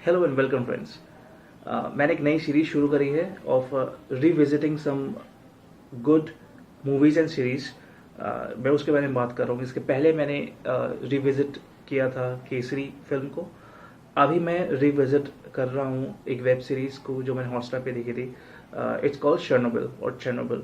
Hello and welcome friends. मैंने एक नई सीरीज शुरू करी है of revisiting some good movies and series. मैं उसके बारे में बात कर रहा हूँ। इसके पहले मैंने रिविजिट किया था केसरी फिल्म को। अभी मैं रिविजिट कर रहा हूँ एक वेब सीरीज को जो मैंने हॉटस्टार पे देखी थी। इट्स कॉल्ड चेर्नोबिल और चेर्नोबिल।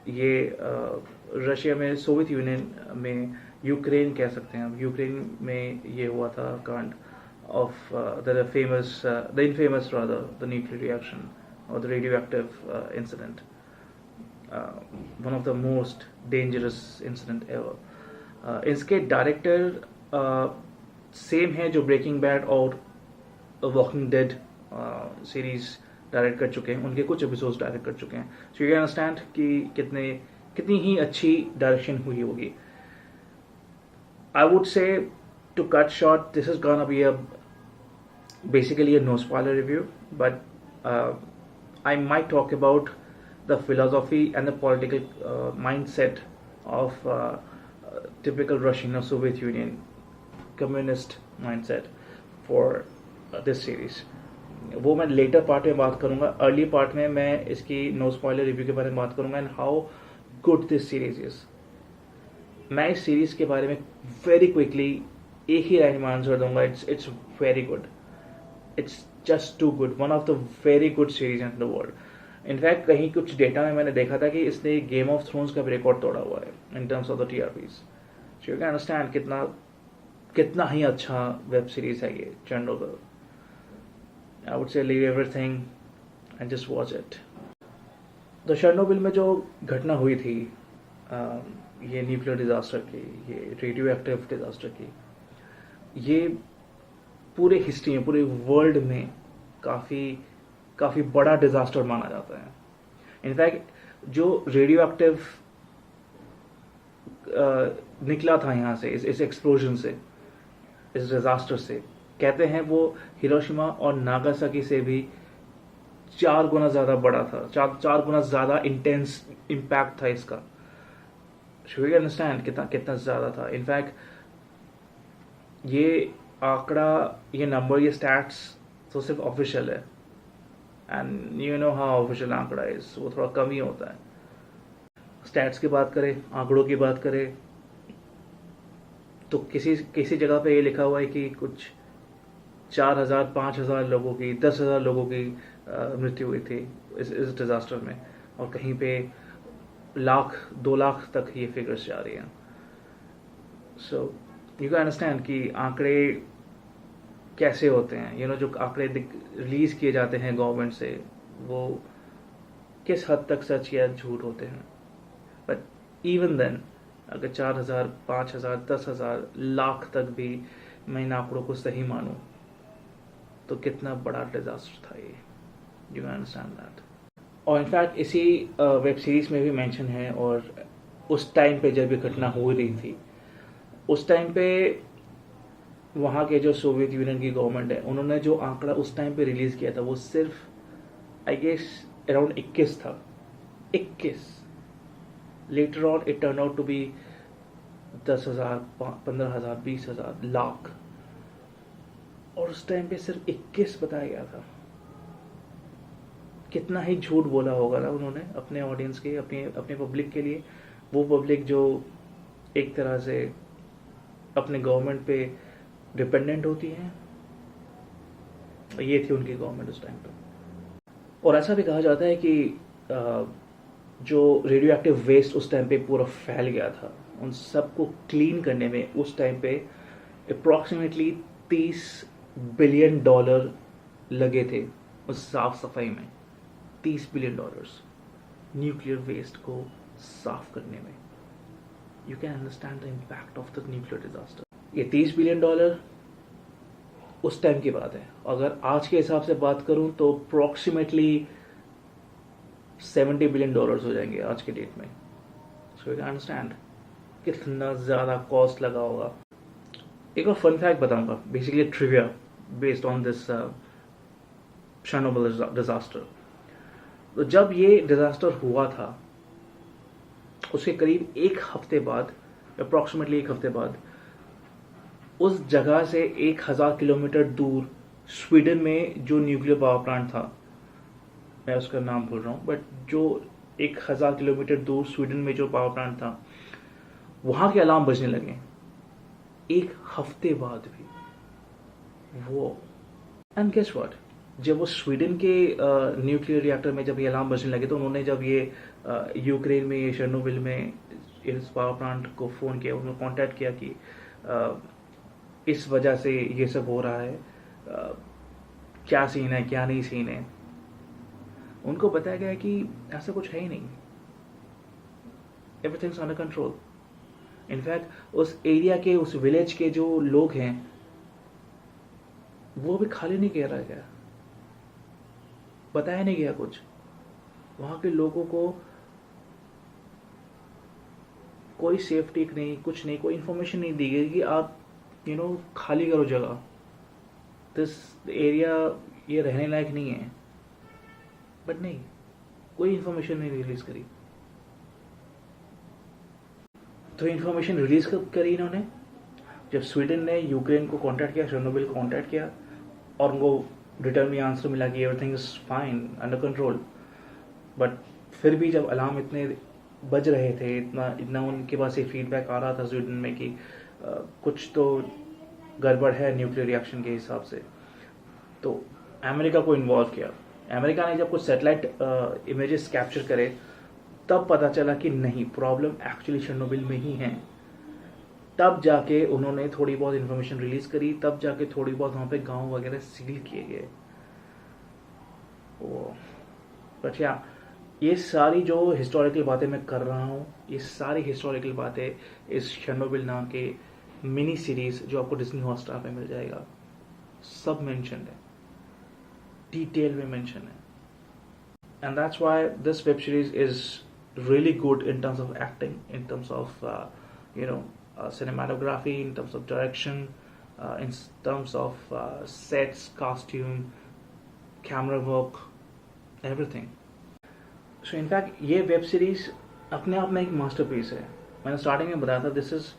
ये रशिया में, सोवियत यूनियन में, यूक्रेन कह सकते हैं आप, यूक्रेन में ये हुआ था कांड of the infamous rather, the nuclear reaction or the radioactive incident, one of the most dangerous incident ever. इसके डायरेक्टर सेम है जो ब्रेकिंग बैड और वॉकिंग डेड सीरीज डायरेक्ट कर चुके हैं। उनके कुछ एपिसोड्स डायरेक्ट कर चुके हैं। सो यू अंडरस्टैंड कि कितनी ही अच्छी डायरेक्शन हुई होगी। I would say, to cut short, this is gonna be basically a no spoiler review, but I might talk about the philosophy and the political mindset of typical Russian or Soviet Union communist mindset for this series. वो मैं letter part में बात करूंगा। Early part में मैं इसकी no spoiler review के बारे में बात करूंगा and how good this series is. मैं इस सीरीज के बारे में वेरी क्विकली एक ही लाइन में आंसर दूंगा। It's very good. It's just too good. One of the very good series in the world. In fact कहीं कुछ डेटा में मैंने देखा था कि इसने गेम ऑफ थ्रोन्स का भी रिकॉर्ड तोड़ा हुआ है in terms of the TRPs. So you can understand कितना ही अच्छा वेब सीरीज है ये Chernobyl. I would say leave everything and just watch it. तो चेर्नोबिल में जो घटना हुई थी, ये न्यूक्लियर डिजास्टर की, ये रेडियो एक्टिव डिजास्टर की, ये पूरे हिस्ट्री में, पूरे वर्ल्ड में काफ़ी बड़ा डिजास्टर माना जाता है। इनफैक्ट जो रेडियो एक्टिव निकला था यहाँ से, इस एक्सप्लोजन से, इस डिजास्टर से, कहते हैं वो हिरोशिमा और नागासाकी से भी 4 गुना ज़्यादा बड़ा था। 4 गुना ज़्यादा इंटेंस इम्पैक्ट था इसका। Should we understand कितना ज़्यादा था। इनफैक्ट ये आंकड़ा, ये नंबर, ये स्टैट्स तो सिर्फ ऑफिशियल है and you know how official आंकड़ा इज, वो थोड़ा कम ही होता है। स्टैट्स की बात करें, आंकड़ों की बात करें, तो किसी जगह पे ये लिखा हुआ है कि कुछ 4,000 5,000 लोगों की, 10,000 लोगों की मृत्यु हुई थी इस डिजास्टर में, और कहीं पे 1,00,000 2,00,000 तक ये फिगर्स जा रही हैं। सो यू कैन अंडरस्टैंड कि आंकड़े कैसे होते हैं। यू नो, जो आंकड़े रिलीज किए जाते हैं गवर्नमेंट से, वो किस हद तक सच या झूठ होते हैं। बट इवन देन, अगर 4,000 5,000 10,000 लाख तक भी मैं इन आंकड़ों को सही मानूं, तो कितना बड़ा डिजास्टर था ये। You can understand that. और इनफैक्ट इसी वेब सीरीज में भी मेंशन है, और उस टाइम पे जब ये घटना हो रही थी, उस टाइम पे वहाँ के जो सोवियत यूनियन की गवर्नमेंट है, उन्होंने जो आंकड़ा उस टाइम पे रिलीज किया था, वो सिर्फ आई गेस अराउंड 21 था। 21। Later on it turn out to be 10,000 15,000 20,000 lakh, और उस टाइम पे सिर्फ 21 बताया गया था। कितना ही झूठ बोला होगा ना उन्होंने अपने ऑडियंस के, अपने पब्लिक के लिए। वो पब्लिक जो एक तरह से अपने गवर्नमेंट पे डिपेंडेंट होती है, ये थी उनकी गवर्नमेंट उस टाइम पे। और ऐसा भी कहा जाता है कि जो रेडियो एक्टिव वेस्ट उस टाइम पे पूरा फैल गया था, उन सबको क्लीन करने में उस टाइम पे अप्रॉक्सीमेटली $30 बिलियन लगे थे उस साफ सफाई में। $30 बिलियन न्यूक्लियर वेस्ट को साफ करने में। You can understand the impact of the nuclear disaster. ये $30 बिलियन उस टाइम की बात है। अगर आज के हिसाब से बात करूं तो अप्रॉक्सीमेटली $70 बिलियन हो जाएंगे आज के डेट में। सो यू कैन अंडरस्टैंड कितना ज्यादा कॉस्ट लगा होगा। एक और फन फैक्ट बताऊंगा, basically trivia based on this Chernobyl disaster. तो जब ये डिजास्टर हुआ था, उसके करीब 1 हफ्ते बाद, अप्रॉक्सीमेटली 1 हफ्ते बाद, उस जगह से 1,000 किलोमीटर दूर स्वीडन में जो न्यूक्लियर पावर प्लांट था, मैं उसका नाम भूल रहा हूँ, बट जो 1000 किलोमीटर दूर स्वीडन में जो पावर प्लांट था, वहाँ के अलार्म बजने लगे एक हफ्ते बाद भी। वो एंड गेस व्हाट, जब वो स्वीडन के न्यूक्लियर रिएक्टर में जब ये अलार्म बजने लगे, तो उन्होंने जब ये यूक्रेन में, ये चेर्नोबिल में इस पावर प्लांट को फ़ोन किया, उन्होंने कांटेक्ट किया कि इस वजह से ये सब हो रहा है, क्या सीन है, क्या नहीं सीन है। उनको बताया गया कि ऐसा कुछ है ही नहीं, एवरीथिंग्स अंडर कंट्रोल। इनफैक्ट उस एरिया के, उस विलेज के जो लोग हैं, वो भी खाली नहीं किया रह गया, बताया नहीं गया कुछ। वहां के लोगों को कोई सेफ्टी नहीं, कुछ नहीं, कोई इंफॉर्मेशन नहीं दी गई कि आप खाली करो जगह, दिस एरिया ये रहने लायक नहीं है। बट नहीं, कोई इंफॉर्मेशन नहीं रिलीज करी। तो इंफॉर्मेशन रिलीज कब करी इन्होंने? जब स्वीडन ने यूक्रेन को कांटेक्ट किया, चेर्नोबिल को कांटेक्ट किया, और उनको रिटर्न में आंसर मिला कि everything is fine, under control. But फिर भी जब अलार्म इतने बज रहे थे, इतना इतना उनके पास एक फीडबैक आ रहा था स्वीडन में कि कुछ तो गड़बड़ है न्यूक्लियर रिएक्शन के हिसाब से, तो अमेरिका को इन्वॉल्व किया। अमेरिका ने जब कुछ सैटेलाइट इमेजेस कैप्चर करे, तब पता चला कि नहीं, प्रॉब्लम एक्चुअली चेर्नोबिल में ही है। तब जाके उन्होंने थोड़ी बहुत इन्फॉर्मेशन रिलीज करी, तब जाके थोड़ी बहुत वहाँ पे गांव वगैरह सील किए गए। बट या, ये सारी जो हिस्टोरिकल बातें मैं कर रहा हूँ, ये सारी हिस्टोरिकल बातें इस चेर्नोबिल नाम के मिनी सीरीज जो आपको डिज्नी हॉटस्टार पे मिल जाएगा, सब मेंशन है, डिटेल में मेंशन है। And that's why this web series is really good in terms of acting, in terms of cinematography, in terms of direction, in terms of sets, costume, camera work, everything. So in fact ये web series अपने आप में एक masterpiece है। मैंने starting में बताया था, this is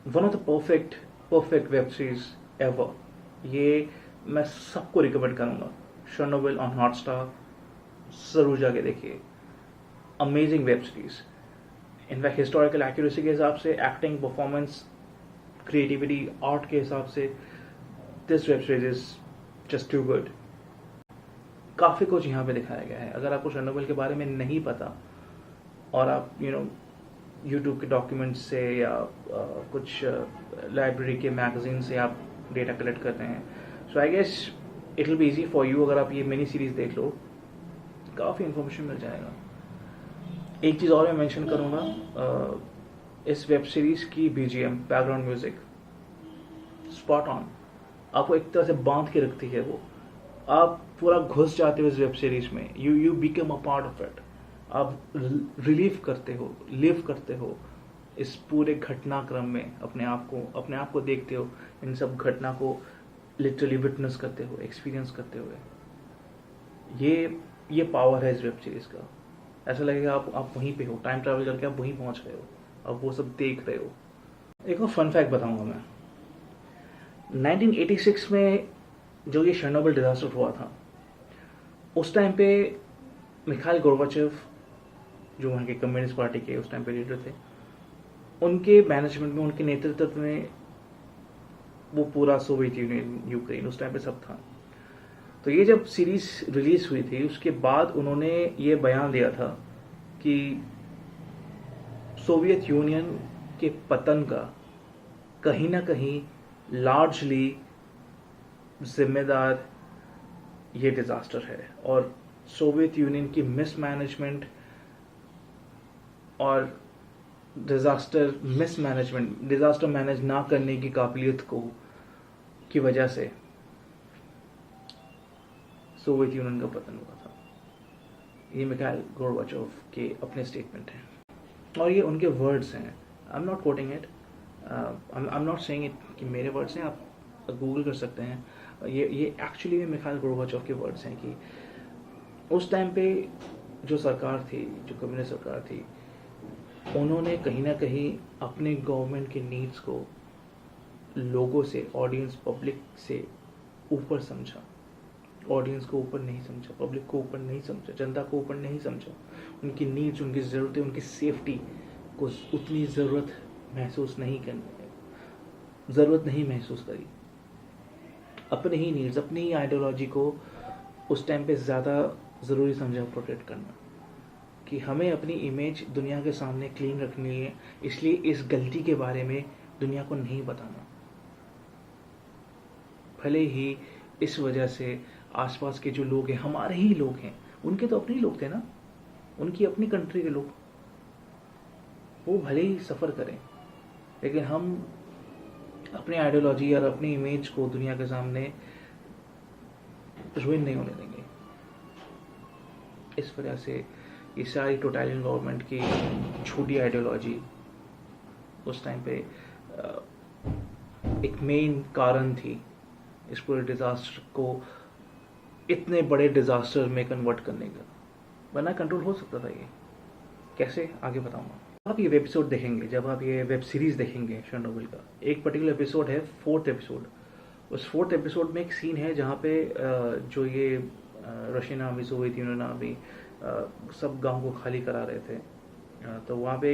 one of the perfect web series ever. ये मैं सबको रिकमेंड करूँगा। चेर्नोबिल ऑन हॉटस्टार, जरूर जाके देखिए। Amazing web series. In fact historical accuracy के हिसाब से, एक्टिंग, परफॉर्मेंस, क्रिएटिविटी, आर्ट के हिसाब से, this web series is just too good. काफ़ी कुछ यहाँ पे दिखाया गया है। अगर आपको चेर्नोबिल के बारे में नहीं पता और आप यूट्यूब के डॉक्यूमेंट्स से या कुछ लाइब्रेरी के मैगजीन से आप डेटा कलेक्ट करते हैं, so I guess it will be easy for you. अगर आप ये मिनी सीरीज देख लो, काफ़ी इंफॉर्मेशन मिल जाएगा। एक चीज़ और मैं मेंशन करूँगा, इस वेब सीरीज की BGM, background music, spot on. आपको एक तरह से बांध के रखती है वो। आप पूरा घुस जाते हो इस वेब सीरीज में, you become a part of it. आप रिलीव करते हो, लिव करते हो इस पूरे घटनाक्रम में, अपने आप को देखते हो, इन सब घटना को लिटरली विटनेस करते हो, एक्सपीरियंस करते हुए। ये पावर है इस वेब सीरीज का। ऐसा लगेगा आप वहीं पे हो, टाइम ट्रैवल करके आप वहीं पहुंच गए हो, अब वो सब देख रहे हो। एक और फन फैक्ट बताऊंगा मैं। 1986 में जो ये चेर्नोबिल डिजास्टर हुआ था, उस टाइम पे मिखाइल गोर्बाचेव, जो वहाँ के कम्युनिस्ट पार्टी के उस टाइम पे लीडर थे, उनके मैनेजमेंट में, उनके नेतृत्व में वो पूरा सोवियत यूनियन, यूक्रेन, उस टाइम पे सब था। तो ये जब सीरीज रिलीज हुई थी, उसके बाद उन्होंने ये बयान दिया था कि सोवियत यूनियन के पतन का कहीं ना कहीं लार्जली जिम्मेदार ये डिजास्टर है, और सोवियत यूनियन की मिसमैनेजमेंट और डिजास्टर मैनेज ना करने की काबिलियत की वजह से सोवियत यूनियन का पतन हुआ था। ये मिखाइल गोर्बाचोव के अपने स्टेटमेंट हैं, और ये उनके वर्ड्स हैं। I am not coating it, I am not saying it कि मेरे वर्ड्स हैं, आप गूगल कर सकते हैं। ये एक्चुअली में मिखाइल गोर्बाचोव के वर्ड्स हैं कि उस टाइम पे जो सरकार थी, जो कम्युनिस्ट सरकार थी, उन्होंने कहीं ना कहीं अपने गवर्नमेंट के नीड्स को लोगों से, ऑडियंस, पब्लिक से ऊपर समझा, ऑडियंस को ऊपर नहीं समझा, पब्लिक को ऊपर नहीं समझा, जनता को ऊपर नहीं समझा, उनकी नीड्स, उनकी ज़रूरतें, उनकी सेफ्टी को उतनी ज़रूरत नहीं महसूस करी। अपने ही नीड्स, अपनी ही आइडियोलॉजी को उस टाइम पे ज़्यादा ज़रूरी समझा प्रोटेक्ट करना, कि हमें अपनी इमेज दुनिया के सामने क्लीन रखनी है, इसलिए इस गलती के बारे में दुनिया को नहीं बताना। भले ही इस वजह से आसपास के जो लोग हैं, हमारे ही लोग हैं, उनके तो अपने ही लोग थे ना, उनकी अपनी कंट्री के लोग, वो भले ही सफ़र करें, लेकिन हम अपनी आइडियोलॉजी और अपनी इमेज को दुनिया के सामने रुइन नहीं होने देंगे। इस वजह से ये सारी टोटलियन गवर्नमेंट की झूठी आइडियोलॉजी उस टाइम पे एक मेन कारण थी इस पूरे डिज़ास्टर को इतने बड़े डिज़ास्टर में कन्वर्ट करने का। वरना कंट्रोल हो सकता था ये, कैसे आगे बताऊंगा। आप ये एपिसोड देखेंगे, जब आप ये वेब सीरीज़ देखेंगे शर्नोबिल का, एक पर्टिकुलर एपिसोड है 4th एपिसोड। उस 4th एपिसोड में एक सीन है जहाँ पे जो ये Russian army, Soviet union army सब गांव को खाली करा रहे थे, तो वहाँ पे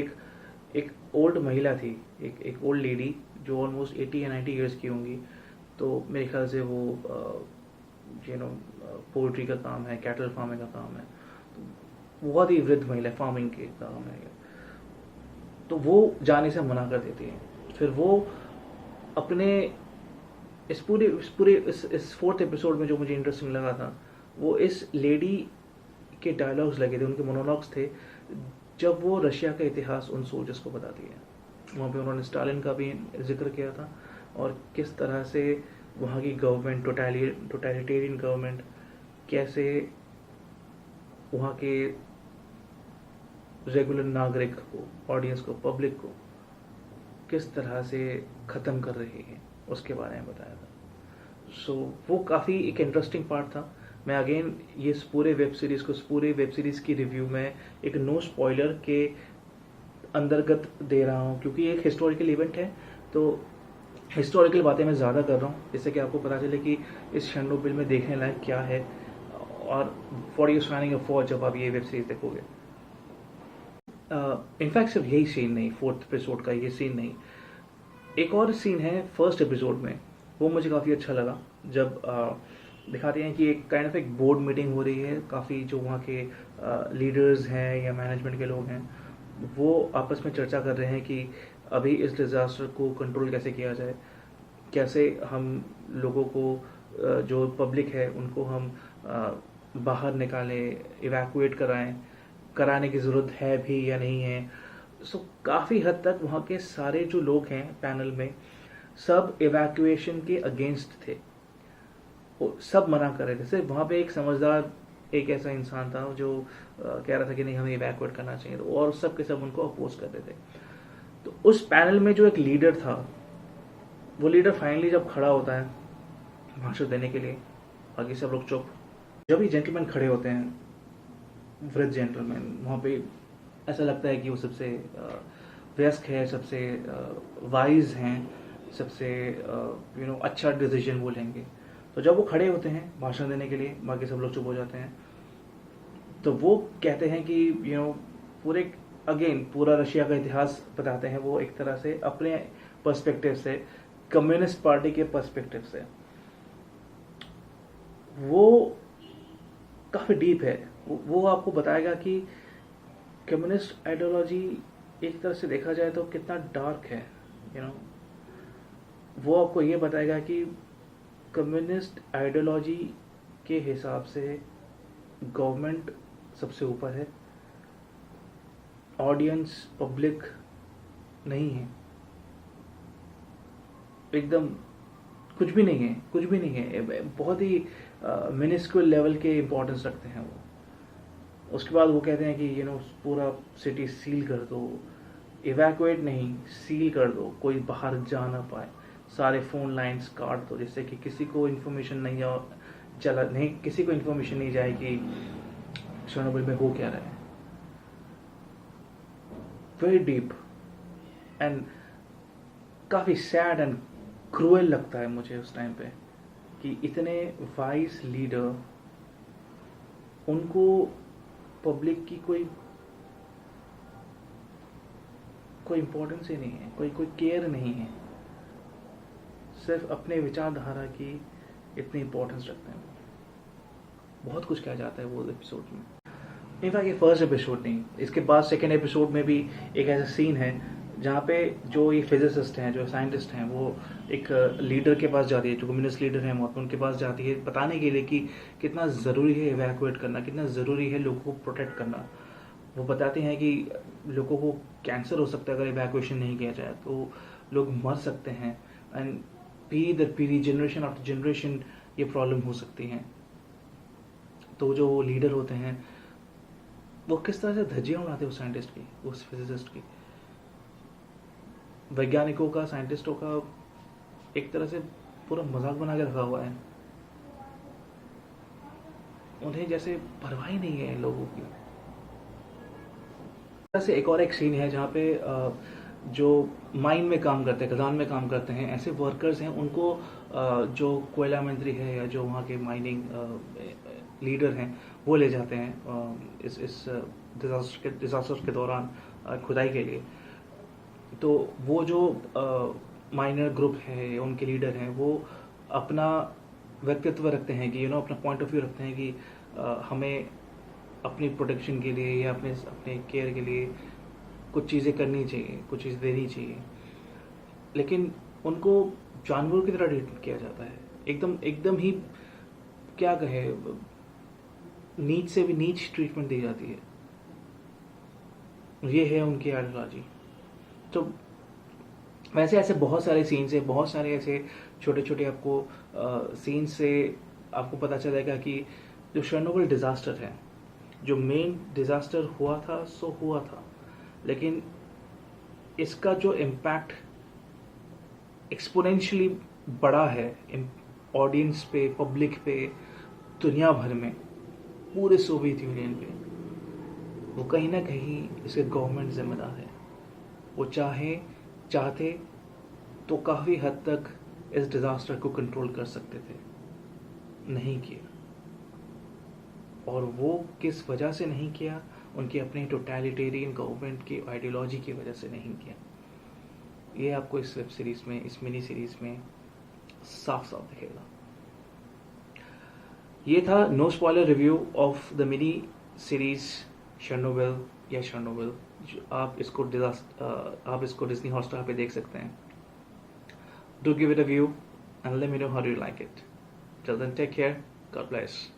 एक ओल्ड महिला थी, एक ओल्ड लेडी जो ऑलमोस्ट 80 या 90 ईयर्स की होंगी। तो मेरे ख्याल से वो पोल्ट्री का काम है, कैटल फार्मिंग का काम है, तो बहुत ही वृद्ध महिला, फार्मिंग के काम है। तो वो जाने से मना कर देती है। फिर वो अपने इस 4th एपिसोड में जो मुझे इंटरेस्टिंग लगा था, वो इस लेडी के डायलॉग्स लगे थे, उनके मोनोलॉग्स थे, जब वो रशिया का इतिहास उन सोल्जर्स को बताती है। वहाँ पे उन्होंने स्टालिन का भी जिक्र किया था, और किस तरह से वहाँ की गवर्नमेंट, टोटलिटेरियन गवर्नमेंट, कैसे वहाँ के रेगुलर नागरिक को, ऑडियंस को, पब्लिक को किस तरह से ख़त्म कर रही है, उसके बारे में बताया था। सो वो काफ़ी एक इंटरेस्टिंग पार्ट था। मैं अगेन ये पूरे वेब सीरीज़ की रिव्यू में एक नो स्पॉइलर के अंतर्गत दे रहा हूँ, क्योंकि एक हिस्टोरिकल इवेंट है, तो हिस्टोरिकल बातें मैं ज़्यादा कर रहा हूँ, जिससे कि आपको पता चले कि इस शर्नोबिल में देखने लायक क्या है, और what you signing up for जब आप ये वेब सीरीज़ देखोगे। इनफैक्ट सिर्फ यही सीन नहीं, 4th एपिसोड का ये सीन नहीं, एक और सीन है 1st एपिसोड में, वो मुझे काफ़ी अच्छा लगा। जब दिखाते हैं कि एक काइंड ऑफ एक बोर्ड मीटिंग हो रही है, काफ़ी जो वहाँ के लीडर्स हैं या मैनेजमेंट के लोग हैं, वो आपस में चर्चा कर रहे हैं कि अभी इस डिज़ास्टर को कंट्रोल कैसे किया जाए, कैसे हम लोगों को, जो पब्लिक है उनको हम बाहर निकालें, इवैक्यूएट कराने की ज़रूरत है भी या नहीं है। सो काफ़ी हद तक वहाँ के सारे जो लोग हैं पैनल में, सब इवैक्यूएशन के अगेंस्ट थे, वो सब मना कर रहे थे। सिर्फ वहाँ पे एक समझदार, एक ऐसा इंसान था जो कह रहा था कि नहीं, हमें इवैक्यूएट करना चाहिए, और सब के सब उनको अपोज कर रहे थे। तो उस पैनल में जो एक लीडर था, वो लीडर फाइनली जब खड़ा होता है भाषण देने के लिए, बाकी सब लोग चुप। जब ये जेंटलमैन खड़े होते हैं, वृद्ध जेंटलमैन, वहाँ पे ऐसा लगता है कि वो सबसे वयस्क है, सबसे वाइज हैं, सबसे अच्छा डिसीजन वो लेंगे। तो जब वो खड़े होते हैं भाषण देने के लिए, बाकी सब लोग चुप हो जाते हैं। तो वो कहते हैं कि पूरा रशिया का इतिहास बताते हैं वो, एक तरह से अपने पर्सपेक्टिव से, कम्युनिस्ट पार्टी के पर्सपेक्टिव से। वो काफ़ी डीप है। वो आपको बताएगा कि कम्युनिस्ट आइडियोलॉजी एक तरह से देखा जाए तो कितना डार्क है, वो आपको ये बताएगा कि कम्युनिस्ट आइडियोलॉजी के हिसाब से गवर्नमेंट सबसे ऊपर है, ऑडियंस, पब्लिक नहीं है, एकदम कुछ भी नहीं है, बहुत ही मिनिस्क्यूल लेवल के इम्पोर्टेंस रखते हैं वो। उसके बाद वो कहते हैं कि पूरा सिटी सील कर दो, इवैक्यूएट नहीं, सील कर दो, कोई बाहर जा ना पाए, सारे फ़ोन लाइंस काट दो, जिससे कि किसी को इन्फॉर्मेशन नहीं जाए कि शर्नोबिल में हो क्या रहा है। वेरी डीप एंड काफ़ी सैड एंड क्रूएल लगता है मुझे उस टाइम पे, कि इतने वाइज लीडर, उनको पब्लिक की कोई इम्पोर्टेंस ही नहीं है, कोई केयर नहीं है, सिर्फ अपने विचारधारा की इतनी इम्पोर्टेंस रखते हैं। बहुत कुछ कहा जाता है वो एपिसोड में। इनफैक्ट ये फर्स्ट एपिसोड नहीं, इसके बाद सेकेंड एपिसोड में भी एक ऐसा सीन है जहाँ पे जो ये फिजिसिस्ट हैं, जो साइंटिस्ट हैं, वो एक लीडर के पास जाती है, जो कम्युनिस्ट लीडर हैं वहाँ पर, उनके पास जाती है बताने के लिए कि कितना ज़रूरी है इवैक्यूएट करना, कितना ज़रूरी है लोगों को प्रोटेक्ट करना। वो बताते हैं कि लोगों को कैंसर हो सकता है अगर इवैक्यूएशन नहीं किया जाए, तो लोग मर सकते हैं, एंड पीढ़ी दर पीढ़ी, जनरेशन आफ्टर जनरेशन ये प्रॉब्लम हो सकती हैं। तो जो लीडर होते हैं वो किस तरह से धज्जियां उड़ाते हैं उस साइंटिस्ट की, उस फिजिसिस्ट की। वैज्ञानिकों का, साइंटिस्टों का एक तरह से पूरा मजाक बना के रखा हुआ है। उन्हें जैसे परवाह ही नहीं है लोगों की। से एक और एक सीन है जहाँ पे जो माइन में काम करते हैं, खदान में काम करते हैं, ऐसे वर्कर्स हैं, उनको जो कोयला मंत्री है या जो वहाँ के माइनिंग लीडर हैं वो ले जाते हैं इस डिजास्टर के दौरान खुदाई के लिए। तो वो जो माइनर ग्रुप है, उनके लीडर हैं, वो अपना व्यक्तित्व रखते हैं कि अपना पॉइंट ऑफ व्यू रखते हैं कि हमें अपनी प्रोटेक्शन के लिए या अपने केयर के लिए कुछ चीज़ें करनी चाहिए, कुछ चीज़ें देनी चाहिए, लेकिन उनको जानवरों की तरह ट्रीट किया जाता है। एकदम ही क्या कहे, नीच से भी नीच ट्रीटमेंट दी जाती है। ये है उनकी आइडियोलॉजी। तो वैसे ऐसे बहुत सारे सीन्स है, बहुत सारे ऐसे छोटे छोटे आपको सीन से आपको पता चलेगा कि जो शर्नोबिल डिजास्टर है, जो मेन डिजास्टर हुआ था सो हुआ था, लेकिन इसका जो इम्पैक्ट एक्सपोनेंशियली बड़ा है ऑडियंस पे, पब्लिक पे, दुनिया भर में, पूरे सोवियत यूनियन पे, वो कहीं ना कहीं इसके गवर्नमेंट जिम्मेदार है। वो चाहते तो काफ़ी हद तक इस डिज़ास्टर को कंट्रोल कर सकते थे, नहीं किया। और वो किस वजह से नहीं किया? उनकी अपनी टोटलिटेरियन गवर्नमेंट की आइडियोलॉजी की वजह से नहीं किया। ये आपको इस वेब सीरीज में, इस मिनी सीरीज में साफ साफ दिखेगा। ये था no spoiler review of the mini series Chernobyl या शर्नोबिल। आप इसको डिज्नी हॉटस्टार पे देख सकते हैं। Do give it a view and let me know how do you like it. Till then take care, God bless.